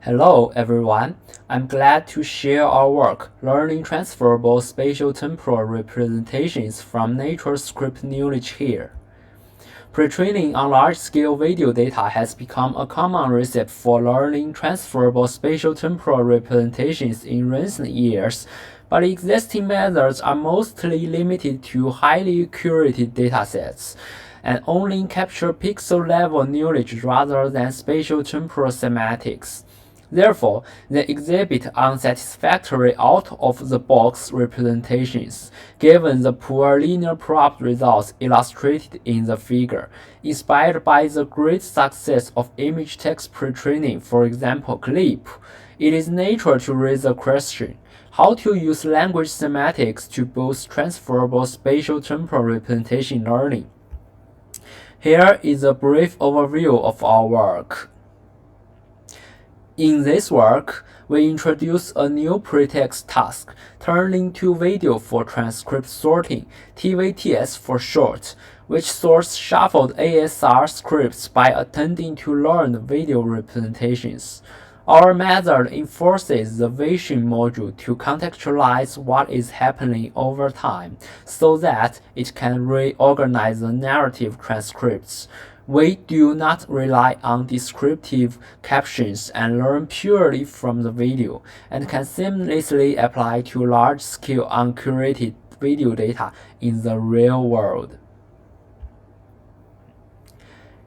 Hello everyone, I'm glad to share our work learning transferable spatiotemporal representations from natural script knowledge here. Pre-training on large-scale video data has become a common recipe for learning transferable spatiotemporal representations in recent years, but existing methods are mostly limited to highly curated datasets and only capture pixel-level knowledge rather than spatiotemporal semantics. Therefore, they exhibit unsatisfactory out-of-the-box representations, given the poor linear prop results illustrated in the figure. Inspired by the great success of image-text pre-training, for example, CLIP, it is natural to raise the question: how to use language semantics to boost transferable spatial-temporal representation learning. Here is a brief overview of our work. In this work, we introduce a new pretext task, turning to video for transcript sorting, TVTS for short, which sorts shuffled ASR scripts by attempting to learn video representations. Our method enforces the vision module to contextualize what is happening over time so that it can reorganize the narrative transcripts. We do not rely on descriptive captions and learn purely from the video, and can seamlessly apply to large-scale uncurated video data in the real world.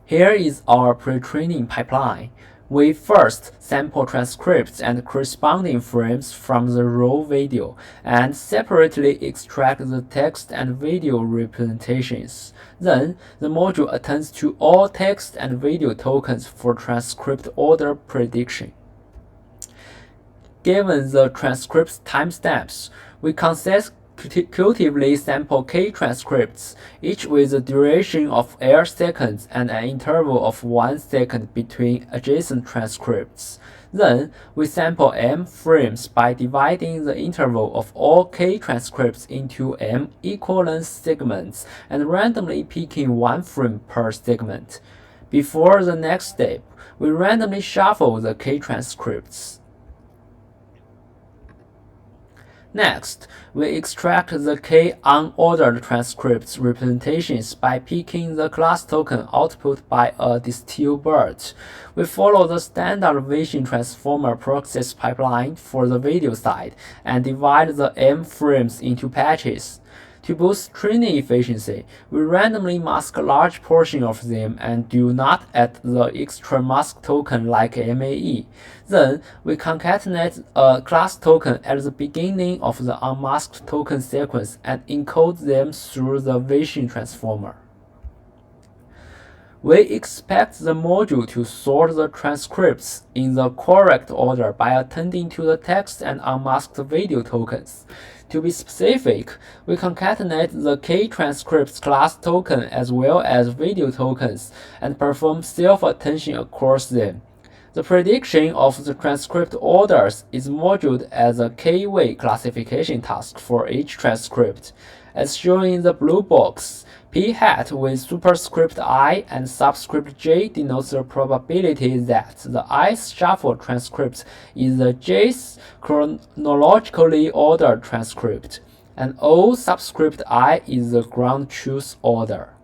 Here is our pre-training pipeline. We first sample transcripts and corresponding frames from the raw video, and separately extract the text and video representations. Then, the module attends to all text and video tokens for transcript order prediction. Given the transcript's timestamps, we consecutively sample k transcripts, each with a duration of L seconds and an interval of 1 second between adjacent transcripts. Then, we sample m frames by dividing the interval of all k transcripts into m equivalent segments and randomly picking 1 frame per segment. Before the next step, we randomly shuffle the k transcripts. Next, we extract the k unordered transcripts representations by picking the class token output by a DistillBERT. We follow the standard vision transformer process pipeline for the video side and divide the m frames into patches. To boost training efficiency, we randomly mask a large portion of them and do not add the extra mask token like MAE. Then, we concatenate a class token at the beginning of the unmasked token sequence and encode them through the vision transformer. We expect the module to sort the transcripts in the correct order by attending to the text and unmasked video tokens. To be specific, we concatenate the k transcripts class token as well as video tokens and perform self-attention across them. The prediction of the transcript orders is moduled as a k-way classification task for each transcript. As shown in the blue box, p hat with superscript I and subscript j denotes the probability that the ith shuffled transcript is the jth chronologically ordered transcript, and O subscript I is the ground truth order.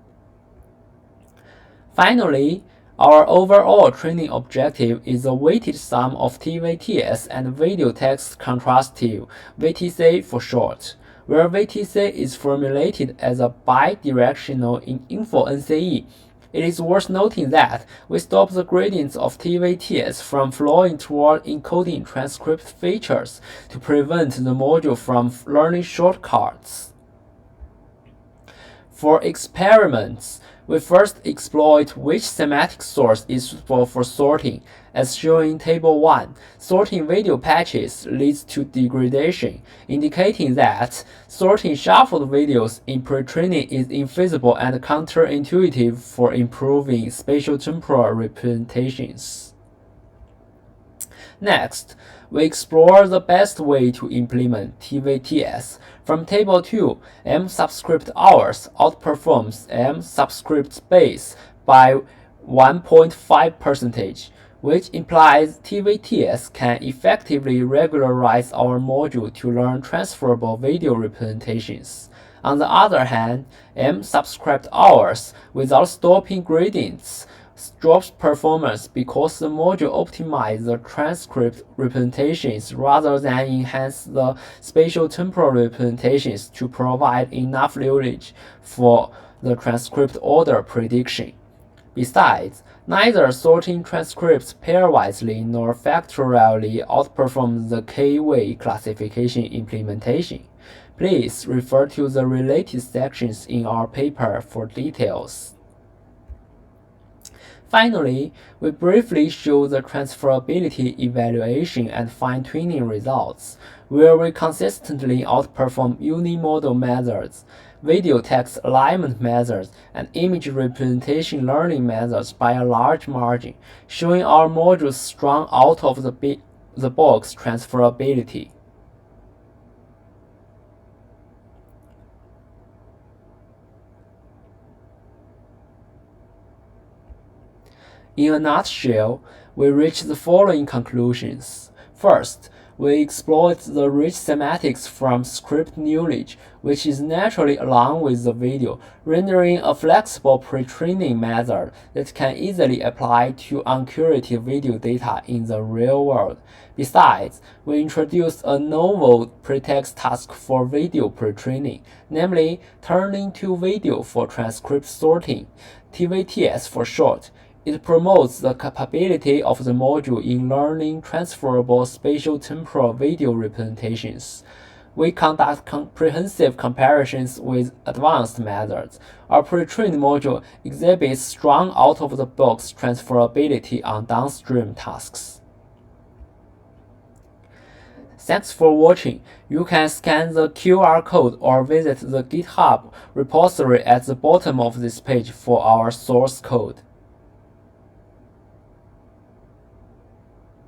Finally, our overall training objective is the weighted sum of TVTS and video text contrastive, VTC for short, where VTC is formulated as a bidirectional in info NCE. It is worth noting that we stop the gradients of TVTS from flowing toward encoding transcript features to prevent the module from learning shortcuts. For experiments, we first exploit which semantic source is suitable for sorting. As shown in Table 1, sorting video patches leads to degradation, indicating that sorting shuffled videos in pre-training is infeasible and counterintuitive for improving spatiotemporal representations. Next, we explore the best way to implement TVTS. From Table 2, m subscript hours outperforms m subscript base by 1.5%. which implies TVTS can effectively regularize our module to learn transferable video representations. On the other hand, M subscript hours without stopping gradients drops performance because the module optimizes the transcript representations rather than enhance the spatial temporal representations to provide enough knowledge for the transcript order prediction. Besides, neither sorting transcripts pairwisely nor factorially outperforms the K-way classification implementation. Please refer to the related sections in our paper for details. Finally, we briefly show the transferability evaluation and fine-tuning results, where we consistently outperform unimodal methods, video text alignment methods, and image representation learning methods by a large margin, showing our module's strong out-of-the-box transferability. In a nutshell, we reach the following conclusions. First, we exploit the rich semantics from script knowledge, which is naturally along with the video, rendering a flexible pre-training method that can easily apply to uncurated video data in the real world. Besides, we introduced a novel pretext task for video pre-training, namely turning to video for transcript sorting, TVTS for short. It promotes the capability of the module in learning transferable spatiotemporal video representations. We conduct comprehensive comparisons with advanced methods. Our pre-trained module exhibits strong out-of-the-box transferability on downstream tasks. Thanks for watching. You can scan the QR code or visit the GitHub repository at the bottom of this page for our source code.